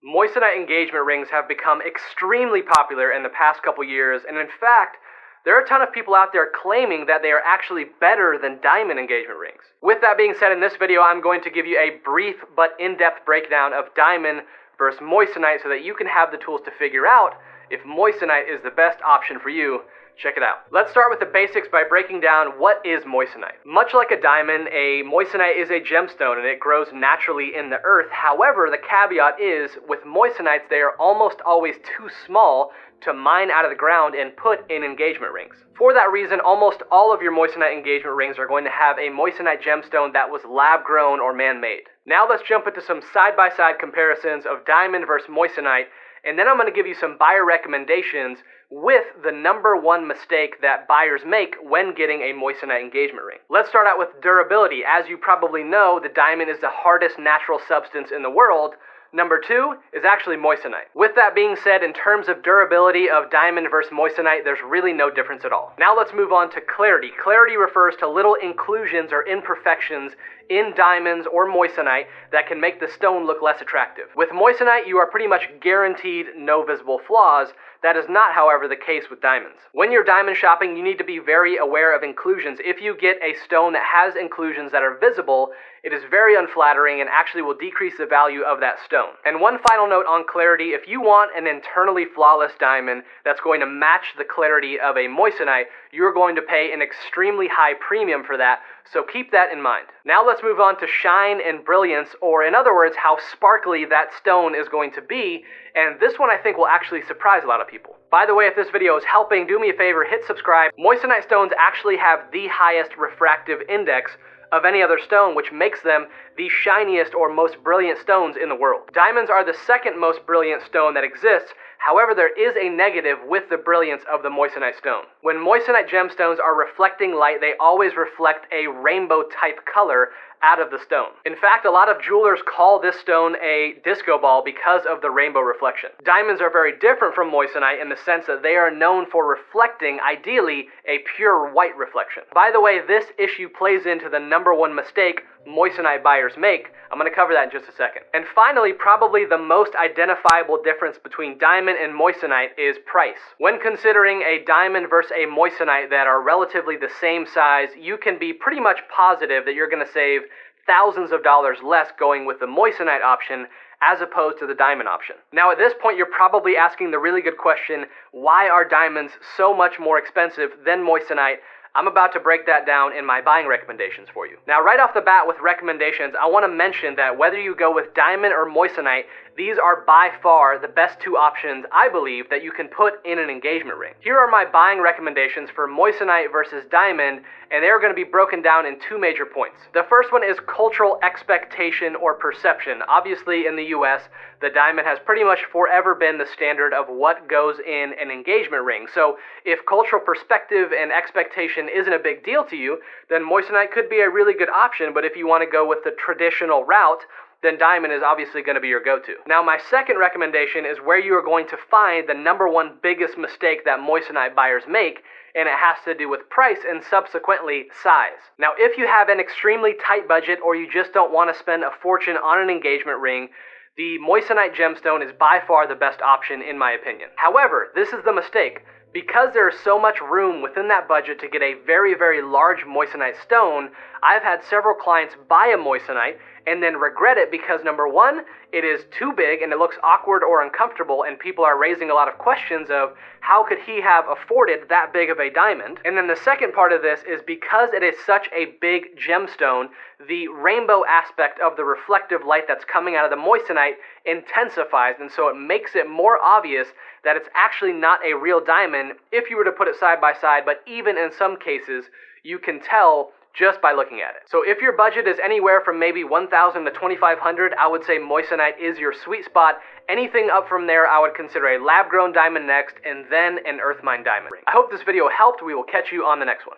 Moissanite engagement rings have become extremely popular in the past couple years, and in fact, there are a ton of people out there claiming that they are actually better than diamond engagement rings. With that being said, in this video I'm going to give you a brief but in-depth breakdown of diamond versus moissanite so that you can have the tools to figure out if moissanite is the best option for you. Check it out. Let's start with the basics by breaking down what is moissanite. Much like a diamond, a moissanite is a gemstone and it grows naturally in the earth. However, the caveat is, with moissanites, they are almost always too small to mine out of the ground and put in engagement rings. For that reason, almost all of your moissanite engagement rings are going to have a moissanite gemstone that was lab-grown or man-made. Now let's jump into some side-by-side comparisons of diamond versus moissanite, and then I'm going to give you some buyer recommendations with the number one mistake that buyers make when getting a moissanite engagement ring. Let's start out with durability. As you probably know, the diamond is the hardest natural substance in the world. Number two is actually moissanite. With that being said, in terms of durability of diamond versus moissanite, there's really no difference at all. Now let's move on to clarity. Clarity refers to little inclusions or imperfections in diamonds or moissanite that can make the stone look less attractive. With moissanite, you are pretty much guaranteed no visible flaws. That is not, however, the case with diamonds. When you're diamond shopping, you need to be very aware of inclusions. If you get a stone that has inclusions that are visible, it is very unflattering and actually will decrease the value of that stone. And one final note on clarity: if you want an internally flawless diamond that's going to match the clarity of a moissanite, you're going to pay an extremely high premium for that, so keep that in mind. Now let's move on to shine and brilliance, or in other words, how sparkly that stone is going to be, and this one I think will actually surprise a lot of people. By the way, if this video is helping, do me a favor, hit subscribe. Moissanite stones actually have the highest refractive index of any other stone, which makes them the shiniest or most brilliant stones in the world. Diamonds are the second most brilliant stone that exists. However, there is a negative with the brilliance of the moissanite stone. When moissanite gemstones are reflecting light, they always reflect a rainbow type color out of the stone. In fact, a lot of jewelers call this stone a disco ball because of the rainbow reflection. Diamonds are very different from moissanite in the sense that they are known for reflecting, ideally, a pure white reflection. By the way, this issue plays into the number one mistake moissanite buyers make. I'm going to cover that in just a second. And finally, probably the most identifiable difference between diamond and moissanite is price. When considering a diamond versus a moissanite that are relatively the same size, you can be pretty much positive that you're going to save thousands of dollars less going with the moissanite option as opposed to the diamond option. Now at this point, you're probably asking the really good question: why are diamonds so much more expensive than moissanite? I'm about to break that down in my buying recommendations for you. Now, right off the bat with recommendations, I want to mention that whether you go with diamond or moissanite, these are by far the best two options, I believe, that you can put in an engagement ring. Here are my buying recommendations for moissanite versus diamond, and they are going to be broken down in two major points. The first one is cultural expectation or perception. Obviously, in the US, the diamond has pretty much forever been the standard of what goes in an engagement ring. So if cultural perspective and expectation isn't a big deal to you, then moissanite could be a really good option. But if you want to go with the traditional route, then diamond is obviously going to be your go-to. Now, my second recommendation is where you are going to find the number one biggest mistake that moissanite buyers make, and it has to do with price and subsequently size. Now, if you have an extremely tight budget or you just don't want to spend a fortune on an engagement ring, the moissanite gemstone is by far the best option in my opinion. However, this is the mistake. Because there is so much room within that budget to get a very, very large moissanite stone, I've had several clients buy a moissanite and then regret it because, number one, it is too big and it looks awkward or uncomfortable, and people are raising a lot of questions of how could he have afforded that big of a diamond. And then the second part of this is because it is such a big gemstone, the rainbow aspect of the reflective light that's coming out of the moissanite intensifies, and so it makes it more obvious that it's actually not a real diamond if you were to put it side by side, but even in some cases, you can tell just by looking at it. So if your budget is anywhere from maybe $1,000 to $2,500, I would say moissanite is your sweet spot. Anything up from there, I would consider a lab-grown diamond next, and then an earth mine diamond ring. I hope this video helped. We will catch you on the next one.